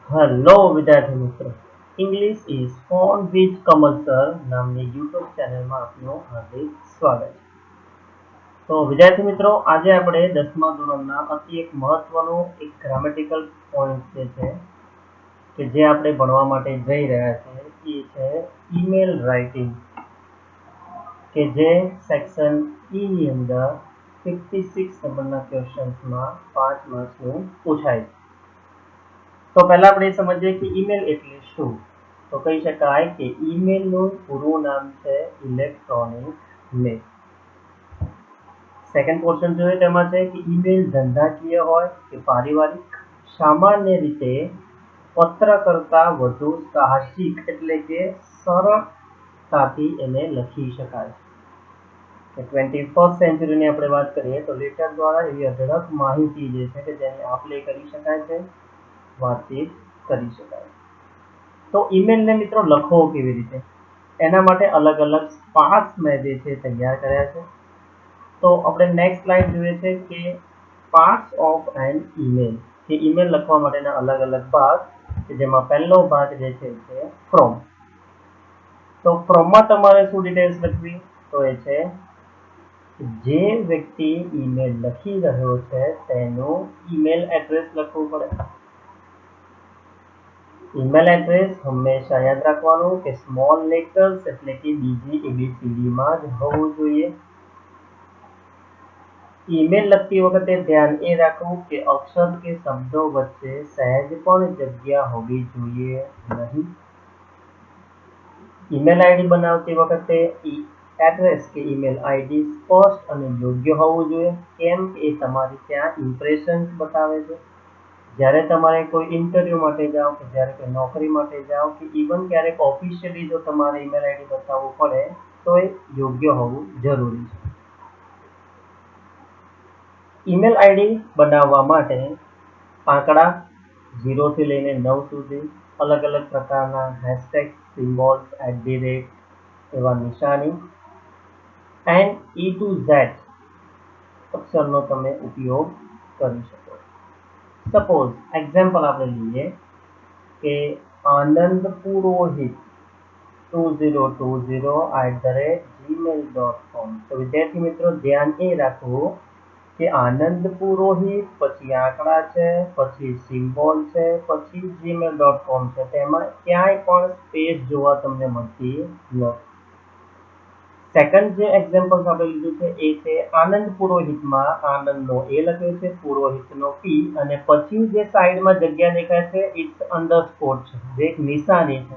Hello વિદ્યાર્થી મિત્રો, English is phone with Kamal sir નામની યુટ્યુબ ચેનલમાં આપનું હાર્દિક સ્વાગત છે. તો વિદ્યાર્થી મિત્રો, આજે આપણે 10મા ધોરણના અતિ એક મહત્વનો એક ગ્રામેટિકલ પોઈન્ટ છે કે જે આપણે ભણવા માટે જઈ રહ્યા છે એ છે ઈમેલ રાઇટિંગ, કે જે સેક્શન ઈ ની અંદર 56 નંબરના ક્વેશ્ચન્સમાં 5 માર્ક્સનું પૂછાય છે. તો પહેલા આપણે સમજીએ કે ઈમેલ એટલે શું. તો કહી શકાય કે ઈમેલનું પૂરું નામ છે ઇલેક્ટ્રોનિક મેલ. સેકન્ડ પોર્શન જોઈએ તેમાં છે કે ઈમેલ ધંધાકીય હોય કે પારિવારિક. સામાન્ય રીતે પત્ર કરતા વધુ સાહસિક એટલે કે સરળતાથી એને લખી શકાય. 21st સેન્ચુરીની આપણે વાત કરીએ તો લેટર દ્વારા એવી અઢળક માહિતી જે છે કે જેની આપ-લે કરી શકાય છે, વાતચીત કરી શકાય. તો ઈમેલને મિત્રો લખવો કેવી રીતે, એના માટે અલગ અલગ પાર્ટ્સ મેં જે છે તૈયાર કર્યા છે. તો આપણે નેક્સ્ટ સ્લાઇડ જોઈએ છે કે પાર્ટ્સ ઓફ એન ઈમેલ, કે ઈમેલ લખવા માટેના અલગ અલગ ભાગ, કે જેમાં પહેલો ભાગ જે છે ફ્રોમ. તો ફ્રોમમાં તમારે શું ડિટેલ્સ લખવી, તો એ છે જે વ્યક્તિ ઈમેલ લખી રહ્યો છે તેનું ઈમેલ એડ્રેસ લખવું પડે. ઈમેલ એડ્રેસ હંમેશા યાદ રાખવાનું કે સ્મોલ લેટર્સ એટલે કે બીજી એબીસીડીમાં જ હોવું જોઈએ. ઈમેલ લખતી વખતે ધ્યાન એ રાખવું કે અક્ષર કે શબ્દો વચ્ચે સહેજ પણ જગ્યા હોવી જોઈએ નહીં. ઈમેલ આઈડી બનાવતી વખતે એડ્રેસ કે ઈમેલ આઈડી સ્પષ્ટ અને યોગ્ય હોવું જોઈએ. કેમ કે એ તમારી ત્યાં ઇમ્પ્રેશન બતાવે છે. જ્યારે તમારે કોઈ ઇન્ટરવ્યુ માટે જાઓ, કે જ્યારે કોઈ નોકરી માટે જાઓ, કે ઇવન ક્યારેક ઓફિશિયલી જો તમારે ઈમેલ આઈડી બતાવવું પડે તો એ યોગ્ય હોવું જરૂરી છે. ઈમેલ આઈડી બનાવવા માટે આંકડા 0 થી લઈને 9 સુધી, અલગ અલગ પ્રકારના હેશટેગ, સિમ્બોલ્સ, @ એવા નિશાની એન્ડ E to Z અક્ષરનો તમે ઉપયોગ કરી શકો. સપોઝ એક્ઝામ્પલ આપણે લઈએ કે આનંદ પુરોહિત 2020@gmail.com. તો વિદ્યાર્થી મિત્રો ધ્યાન એ રાખવું કે આનંદ પુરોહિત, પછી આંકડા છે, પછી સિમ્બોલ છે, પછી gmail.com છે, તેમાં ક્યાંય પણ સ્પેસ જોવા તમને મળતી નથી. સેકન્ડ જે એક્ઝામ્પલ આપણે લીધું છે એ છે આનંદ પુરોહિતમાં આનંદનો એ લખ્યો છે, પુરોહિતનો P, અને પછી જે સાઈડમાં જગ્યા દેખાય છે ઇટ્સ અંડરસ્કોર છે, જે એક નિશાની છે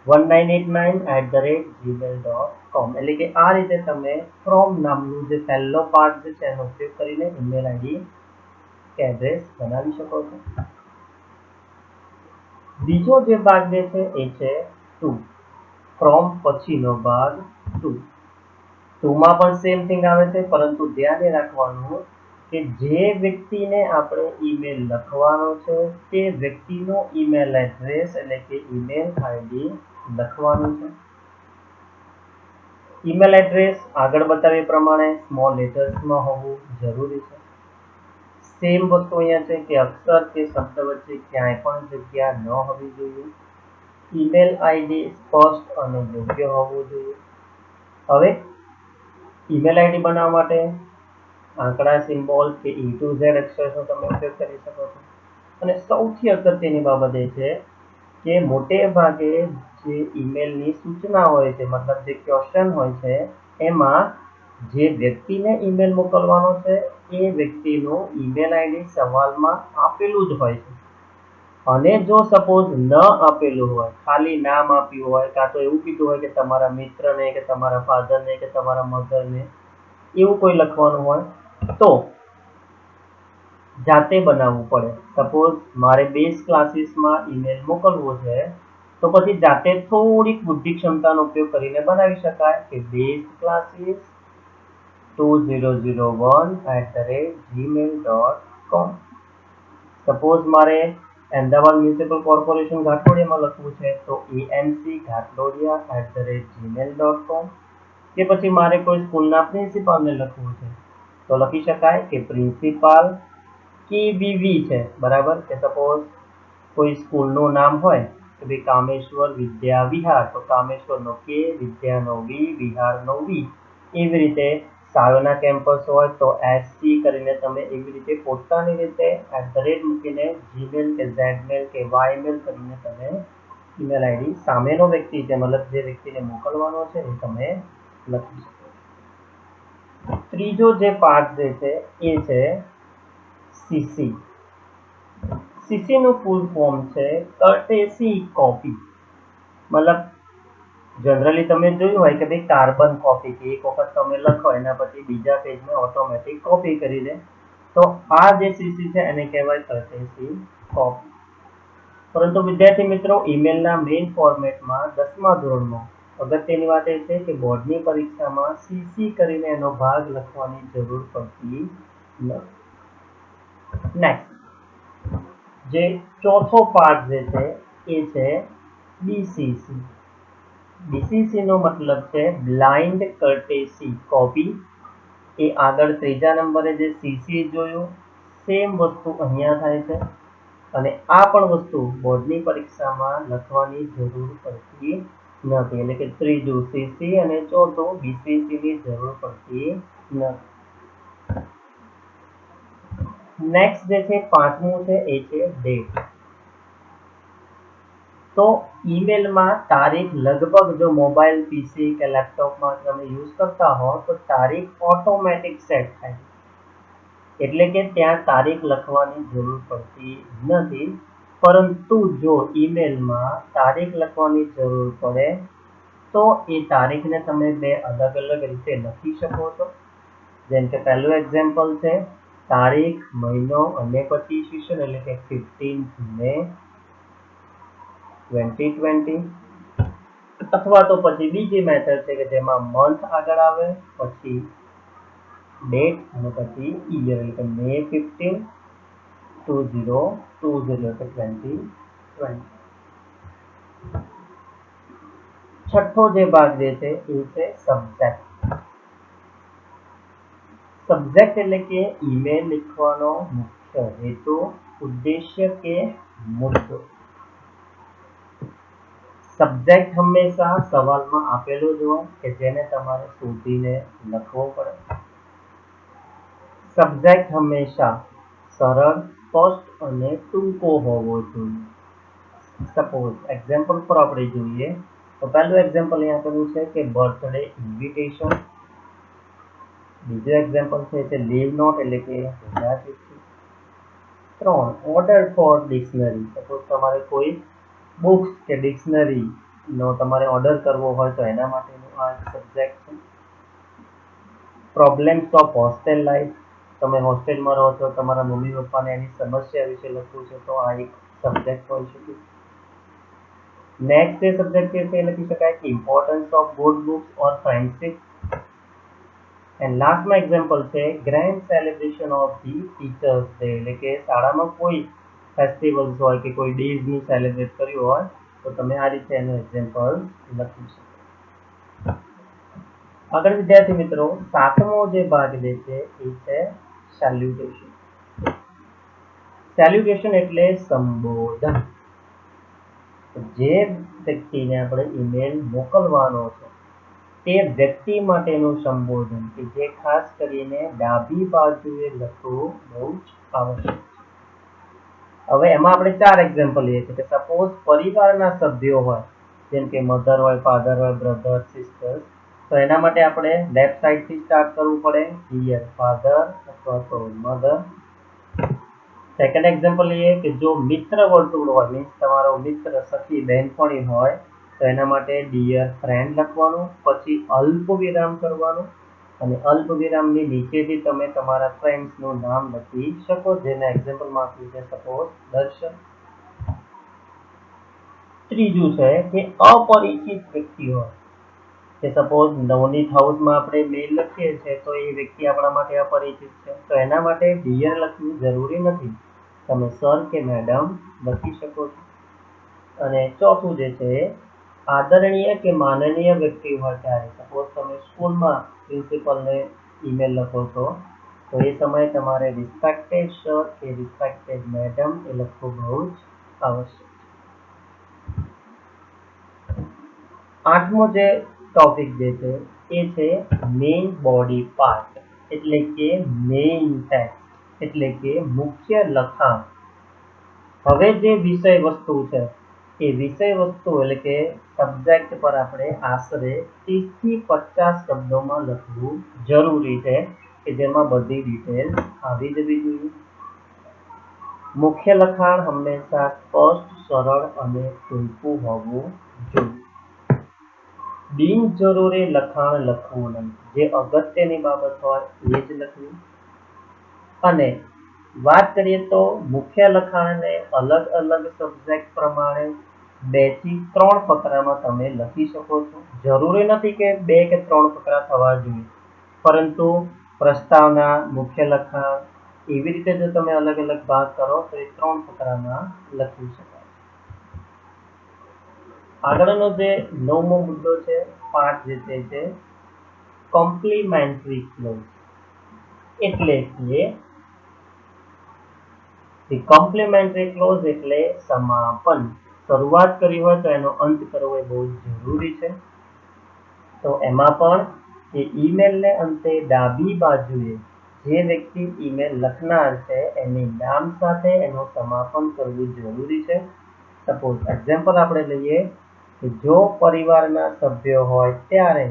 1989@gmail.com. એટલે કે આ રીતે તમે ફ્રોમ નામનું જે પહેલો પાર્ટ છે એનો ઉપયોગ કરીને ઈમેલ આઈડી કે એડ્રેસ બનાવી શકો છો. બીજો જે ભાગ જે છે એ છે ટુ. ફ્રોમ પછીનો ભાગ ટુ. ટુમાં પણ સેમ થિંગ આવે છે, પરંતુ ધ્યાન એ રાખવાનું કે જે વ્યક્તિને આપણે ઈમેલ લખવાનો છે તે વ્યક્તિનો ઈમેલ એડ્રેસ એટલે કે ઈમેલ આઈડી લખવાનું છે. ઈમેલ એડ્રેસ આગળ બતાવ્યા પ્રમાણે સ્મોલ લેટર્સમાં હોવું જરૂરી છે. સેમ વસ્તુ અહીંયા છે કે અક્ષર કે શબ્દ વચ્ચે ક્યાંય પણ જગ્યા ન હોવી જોઈએ. ઈમેલ આઈડી સ્પષ્ટ અને યોગ્ય હોવું જોઈએ. હવે ઈમેલ આઈડી બનાવવા માટે આંકડા, સિમ્બોલ કે E to Z અક્ષરનો તમે ઉપયોગ કરી શકો છો. અને સૌથી અગત્યની બાબત એ છે કે મોટે ભાગે જે ઈમેલની સૂચના હોય છે, મતલબ જે ક્વેશ્ચન હોય છે, એમાં જે વ્યક્તિને ઈમેલ મોકલવાનો છે એ વ્યક્તિનું ઈમેલ આઈડી સવાલમાં આપેલું જ હોય છે. અને જો સપોઝ ન આપેલું હોય, ખાલી નામ આપ્યું હોય, કાં તો એવું કીધું હોય કે તમારા મિત્રને, કે તમારા ફાધરને, કે તમારા મધરને, એવું કોઈ લખવાનું હોય તો જાતે બનાવવું પડે. સપોઝ મારે બેઝ ક્લાસીસમાં ઈમેલ મોકલવો છે તો પછી જાતે થોડીક બુદ્ધિ ક્ષમતાનો ઉપયોગ કરીને બનાવી શકાય કે બેઝ ક્લાસીસ 2001@gmail.com. સપોઝ મારે અમદાવાદ મ્યુનિસિપલ કોર્પોરેશન ઘાટલોડિયામાં લખવું છે તો amcghatlodia@gmail.com. કે પછી મારે કોઈ સ્કૂલના પ્રિન્સિપાલને લખવું છે તો લખી શકાય કે પ્રિન્સિપાલ KBV છે, બરાબર, કે સપોઝ કોઈ સ્કૂલનું નામ હોય તો ભાઈ કામેશ્વર વિદ્યા વિહાર, તો કામેશ્વરનો કે, વિદ્યાનો વી, વિહારનો વી. એવી રીતે સાયોના કેમ્પસ હોય તો SC કરીને તમે એવી રીતે પોતાની રીતે મૂકીને જીમેલ કે ઝેડમેલ કે વાયમેલ કરીને તમે ઈમેલ આઈડી સામેનો વ્યક્તિ છે મતલબ જે વ્યક્તિને મોકલવાનો છે એ તમે લખી શકો. ત્રીજો જે પાર્ટ જે છે એ છે CC. CC નું ફૂલ ફોર્મ છે કર્ટેસી કોપી. મતલબ જનરલી તમે જોયું હોય કે ભાઈ કાર્બન કોપી, કે એક વખત તમે લખો એના પછી બીજા પેજમાં ઓટોમેટિક કોપી કરી દે, તો આ જે CC છે એને કહેવાય કર્ટેસી કોપી. પરંતુ વિદ્યાર્થી મિત્રો, ઈમેલના મેઇન ફોર્મેટમાં 10મા ધોરણમાં અગત્યની વાત એ છે કે બોર્ડની પરીક્ષામાં CC કરીને એનો ભાગ લખવાની જરૂર પડતી નથી. નેક્સ્ટ જે ચોથો પાર્ટ જે છે એ છે BCC. BCC નો મતલબ છે બ્લાઇન્ડ કર્ટેસી કોપી. એ આગળ ત્રીજા નંબરે જે CC જોયું સેમ વસ્તુ અહીંયા થાય છે, અને આ પણ વસ્તુ બોર્ડની પરીક્ષામાં લખવાની જરૂર પડતી નથી. એટલે કે ત્રીજું CC અને ચોથું BCC ની જરૂર પડતી નથી. નેક્સ્ટ જે છે પાંચમું છે એ છે ડેટ. તો ઈમેલમાં તારીખ લગભગ જો મોબાઈલ, PC કે લેપટોપમાં તમે યુઝ કરતા હો તો તારીખ ઓટોમેટિક સેટ થાય, એટલે કે ત્યાં તારીખ લખવાની જરૂર પડતી નથી. પરંતુ જો ઈમેલમાં તારીખ લખવાની જરૂર પડે તો એ તારીખને તમે બે અલગ અલગ રીતે લખી શકો છો. જેમ કે પહેલું એક્ઝામ્પલ છે તારીખ, મહિનો અને પછી ઈસ્વીસન, એટલે કે 15th May 2020. અથવા તો પછી બીજી મેથડ છે કે જેમાં મંથ આગળ આવે, પછી ડેટ અને પછી યર, એટલે કે May 15, 2020 એટલે 2020. છઠ્ઠો જે ભાગ જે છે એ છે સબ્જેક્ટ. સબ્જેક્ટ એટલે કે ઈમેલ લખવાનો મુખ્ય હેતુ, ઉદ્દેશ્ય કે મુદ્દો. સબ્જેક્ટ હંમેશા સવાલમાં આપેલો જ હોય કે જેને તમારે શોધીને લખવો પડે. સબ્જેક્ટ હંમેશા સરળ, સ્પષ્ટ અને ટૂંકો હોવો જોઈએ. સપોઝ એક્ઝામ્પલ પર આપણે જોઈએ તો પહેલું એક્ઝામ્પલ અહીંયા આપેલું છે કે બર્થડે ઇન્વિટેશન. બીજું એક્ઝામ્પલ છે તે લીવ નોટ એટલે કે રજા ચિઠ્ઠી. 3 ઓર્ડર ફોર ડિક્શનરી. સપોઝ તમારે કોઈ બુક્સ કે ડિક્શનરી નો તમારે ઓર્ડર કરવો હોય તો એના માટેનું આ સબ્જેક્ટ છે. Problems of hostel life. તમે હોસ્ટેલમાં રહો છો, તમારા મમ્મી પપ્પાને એની સમસ્યા વિશે લખવું છે તો આ એક સબ્જેક્ટ હોઈ શકે. નેક્સ્ટ જે સબ્જેક્ટ છે તે લખી શકાય કે importance of good books or friendship. And લાસ્ટમાં એક્ઝામ્પલ છે grand celebration of the teachers day, એટલે કે શાળામાં કોઈ ફેસ્ટિવલ્સ હોય કે કોઈ ડેઝનું સેલિબ્રેટ કર્યું હોય તો તમે આ રીતે એનું એક્ઝામ્પલ લખી શકો. આગળ વિદ્યાર્થી મિત્રો, સાતમો જે ભાગ જે છે એ છે સેલ્યુટેશન. સેલ્યુટેશન એટલે સંબોધન. જે વ્યક્તિને આપણે ઈમેલ મોકલવાનો છે તે વ્યક્તિ માટેનું સંબોધન કે જે ખાસ કરીને ડાબી બાજુએ લખવું બહુ જ આવશ્યક છે. હવે એમાં આપણે 4 એક્ઝામ્પલ લઈએ છીએ કે સપોઝ પરિવારના સભ્યો હોય, જેમ કે મધર હોય, ફાધર હોય, બ્રધર, સિસ્ટર, તો એના માટે આપણે લેફ્ટ સાઈડ થી સ્ટાર્ટ કરવું પડે, ડિયર ફાધર અથવા તો મધર. સેકન્ડ એક્ઝામ્પલ લઈએ કે જો મિત્ર વર્તુળ હોય, મીન્સ તમારો મિત્ર, સખી, બહેનપણી હોય તો એના માટે ડિયર ફ્રેન્ડ લખવાનું, પછી અલ્પ વિરામ કરવાનું, અને અલ્પ વિરામની નીચેથી તમે તમારા ફ્રેન્ડ્સનું નામ લખી શકો, જેના એક્ઝામ્પલમાં આપ્યું છે સપોઝ દર્શન. ત્રીજું છે કે અપરિચિત વ્યક્તિ હોય, કે સપોઝ નવનીત હાઉસમાં આપણે મેલ લખીએ છીએ તો એ વ્યક્તિ આપણા માટે અપરિચિત છે, તો એના માટે ડિયર લખવું જરૂરી નથી, તમે સર કે મેડમ લખી શકો છો. અને ચોથું જે છે આદરણીય કે માનનીય વ્યક્તિ હોય ત્યારે, સપોઝ તમે સ્કૂલમાં પ્રિન્સિપલને ઈમેલ લખો છો તો એ સમયે તમારે રિસ્પેક્ટેડ સર કે રિસ્પેક્ટેડ મેડમ એ લખવું બહુ જ આવશ્યક છે। આઠમો જે ટોપિક જે છે એ છે મેઇન બોડી પાર્ટ એટલે કે મેઇન ટેક્સ્ટ એટલે કે મુખ્ય લખાણ। હવે જે વિષય વસ્તુ છે એ વિષય વસ્તુ એટલે કે સબ્જેક્ટ પર આપણે આશરે 30 થી 50 શબ્દોમાં લખવું જરૂરી છે કે જેમાં બધી ડિટેલ આવી જવી જોઈએ। મુખ્ય લખાણ હંમેશા સ્પષ્ટ, સરળ અને ટૂંકું હોવું જોઈએ। બિનજરૂરી લખાણ લખવું નહીં, જે અગત્યની બાબત હોય એ જ લખવી। અને વાત કરીએ તો મુખ્ય લખાણને અલગ અલગ સબ્જેક્ટ પ્રમાણે 2 થી 3 ફકરામાં તમે લખી શકો છો। જરૂરી નથી કે 2 કે 3 ફકરા થવા જોઈએ, પરંતુ પ્રસ્તાવના, મુખ્ય લખાણ એવી રીતે જો તમે અલગ અલગ ભાગ કરો તો એ 3 ફકરામાં લખી શકાય। આગળનો જે 9મો મુદ્દો છે, પાઠ જે છે કોમ્પ્લિમેન્ટરી ક્લોઝ એટલે કે કોમ્પ્લિમેન્ટરી ક્લોઝ એટલે સમાપન। શરૂઆત કરી હોય તો એનો અંત કરવો એ બહુ જરૂરી છે। તો એમાં પણ એ ઈમેલને અંતે ડાબી બાજુએ જે વ્યક્તિ ઈમેલ લખનાર છે એની નામ સાથે એનું સમાપન કરવું જરૂરી છે। સપોઝ એક્ઝામ્પલ આપણે લઈએ કે જો પરિવારના સભ્યો હોય ત્યારે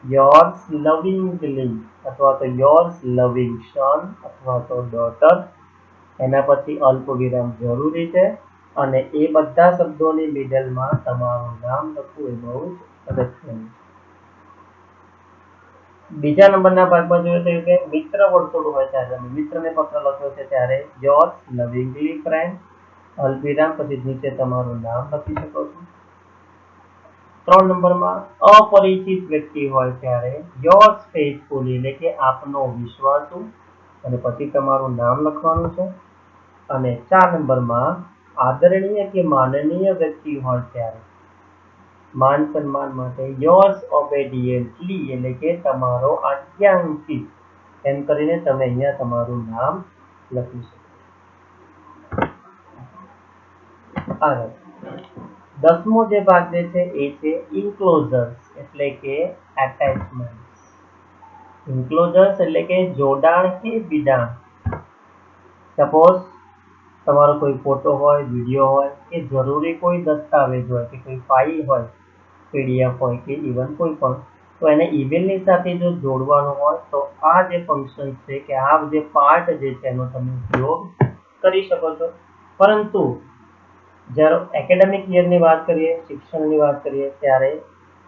યોર્સ લવિંગલી અથવા તો યોર્સ લવિંગ સન અથવા તો ડોટર, એના પછી અલ્પવિરામ જરૂરી છે અને એ બધા શબ્દોની મિડલમાં તમારું નામ લખવું એ બહુ જ અગત્યનું છે। બીજા નંબરના ભાગમાં જોઈએ તો કે મિત્ર વર્તુળ હોય ત્યારે તમે મિત્રને પત્ર લખ્યો છે ત્યારે યોર્સ લવિંગલી ફ્રેન્ડ અલ્પવિરામ પછી નીચે તમારું નામ લખી શકો છો। 3 નંબરમાં અપરિચિત વ્યક્તિ હોય ત્યારે યોર્સ ફેithફુલી એટલે કે આપનો વિશ્વાસુ અને પછી તમારું નામ લખવાનું છે। અને 4 નંબરમાં આદરણીય કે માનનીય વ્યક્તિ હોય ત્યારે માન સન્માન માટે યોર્સ ઓબેડિયન્ટલી એટલે કે તમારો આજ્ઞાંકિત એમ કરીને તમે અહીંયા તમારું નામ લખી શકો। આગળ 10મો જે ભાગ જે છે એ છે ઇન્ક્લોઝર્સ એટલે કે એટેચમેન્ટ્સ। ઇન્ક્લોઝર્સ એટલે કે જોડાણ કે બિડાણ। સપોઝ તમારો કોઈ ફોટો હોય, વિડીયો હોય કે જરૂરી કોઈ દસ્તાવેજ હોય કે કોઈ ફાઇલ હોય, પીડીએફ હોય કે ઇવન કોઈ પણ, તો એને ઈમેલની સાથે જો જોડવાનું હોય તો આ જે ફંક્શન છે કે આ જે પાર્ટ જે છે એનો તમે ઉપયોગ કરી શકો છો। પરંતુ જ્યારે એકેડેમિક યરની વાત કરીએ, શિક્ષણની વાત કરીએ ત્યારે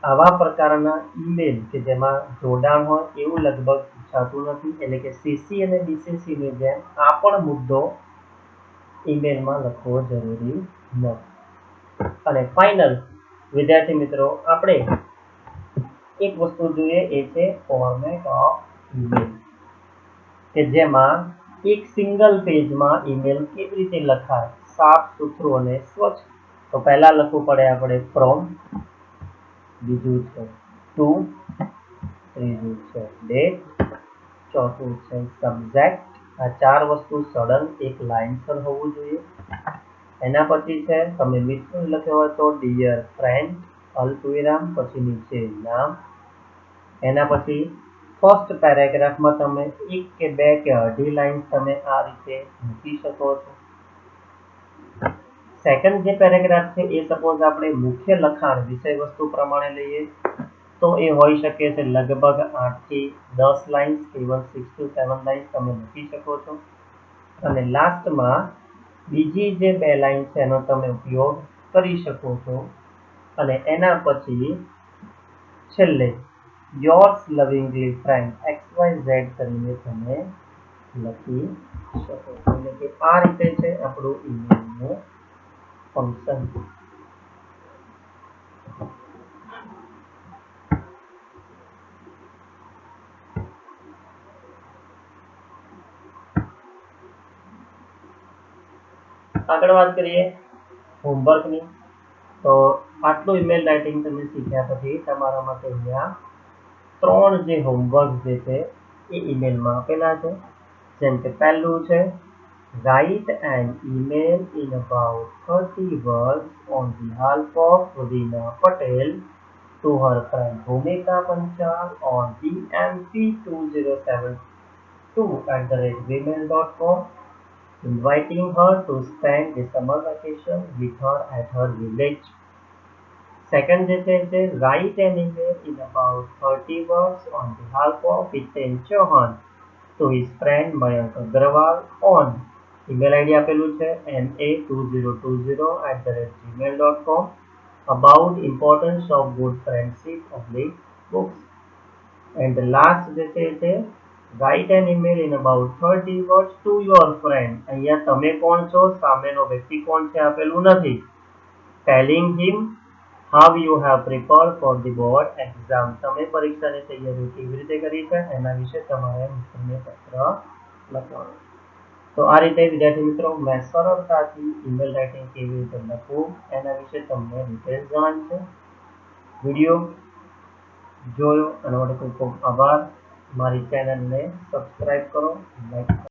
આવા પ્રકારના ઈમેલ કે જેમાં જોડાણ હોય એવું લગભગ પૂછાતું નથી। એટલે કે સીસી અને બીસીસીની જેમ આ પણ મુદ્દો ઈમેલમાં લખવો જરૂરી નથી। અને ફાઇનલ વિદ્યાર્થી મિત્રો આપણે એક વસ્તુ જોઈએ એ છે ફોર્મેટ ઓફ ઈમેલ કે જેમાં એક સિંગલ પેજમાં ઈમેલ કેવી રીતે લખાય સાફ સુથરું અને સ્વચ્છ। તો પહેલા લખવું પડે આપણે ફ્રોમ, બીજું છે ટુ, ત્રીજું છે ડેટ, ચોથું છે સબ્જેક્ટ। આ 4 વસ્તુ સડન એક લાઇનસર હોવું જોઈએ। એના પછી છે તમે મિત્ર લખ્યો હોય તો ડિયર ફ્રેન્ડ અલ્પવિરામ પછી નીચે નામ। એના પછી ફર્સ્ટ પેરેગ્રાફમાં તમે 1 કે 2 કે અઢી લાઈન તમે આ રીતે મૂકી શકો છો। સેકન્ડ જે પેરેગ્રાફ છે એ સપોઝ આપણે મુખ્ય લખાણ વિષય વસ્તુ પ્રમાણે લઈએ તો એ હોઈ શકે છે લગભગ 8 થી 10 લાઈન ઇવન 6 to 7 લાઈન તમે લખી શકો છો। અને લાસ્ટમાં બીજી જે 2 લાઈન છે એનો તમે ઉપયોગ કરી શકો છો। અને એના પછી છેલ્લે યોર્સ લવિંગલી ફ્રેન્ડ XYZ કરીને તમે લખી શકો છો। એટલે કે આ રીતે છે આપણું ઈમેલનું ફંક્શન। આગળ વાત કરીએ હોમવર્કની તો આટલું ઈમેલ રાઇટિંગ તમે શીખ્યા પછી તમારા માટે અહીંયા 3 જે હોમવર્ક જે છે એ ઈમેલમાં આપેલા છે। જેમ કે પહેલું છે Write an email in about 30 words on behalf of Rina Patel to her friend Bhumika Panchal on bmp2072@gmail.com, inviting her to spend the summer vacation with her at her village. Second is write an email in about 30 words on behalf of Hiten Chauhan to his friend Mayank Agrawal on email ID આપેલું છે ma2020@gmail.com about importance of good friendship books. And the last જે છે write an email in about 30 words to your friend. અહીંયા તમે કોણ છો, સામેનો વ્યક્તિ કોણ છે આપેલું નથી. telling him how you have prepared for the board exam. તમે પરીક્ષાની તૈયારી કેવી રીતે કરી છે એના વિશે તમારે મિત્રને પત્ર લખવાનો. તો આ રીતે વિદ્યાર્થી મિત્રો મેં સરળતાથી ઈમેલ રાઇટિંગ કેવી રીતે લખવું એના વિશે તમને ડિટેલ્સ જણાવી છે. વિડીયો જોયો એના માટે ખૂબ ખૂબ આભાર. મારી ચેનલને સબસ્ક્રાઇબ કરો, લાઈક કરો.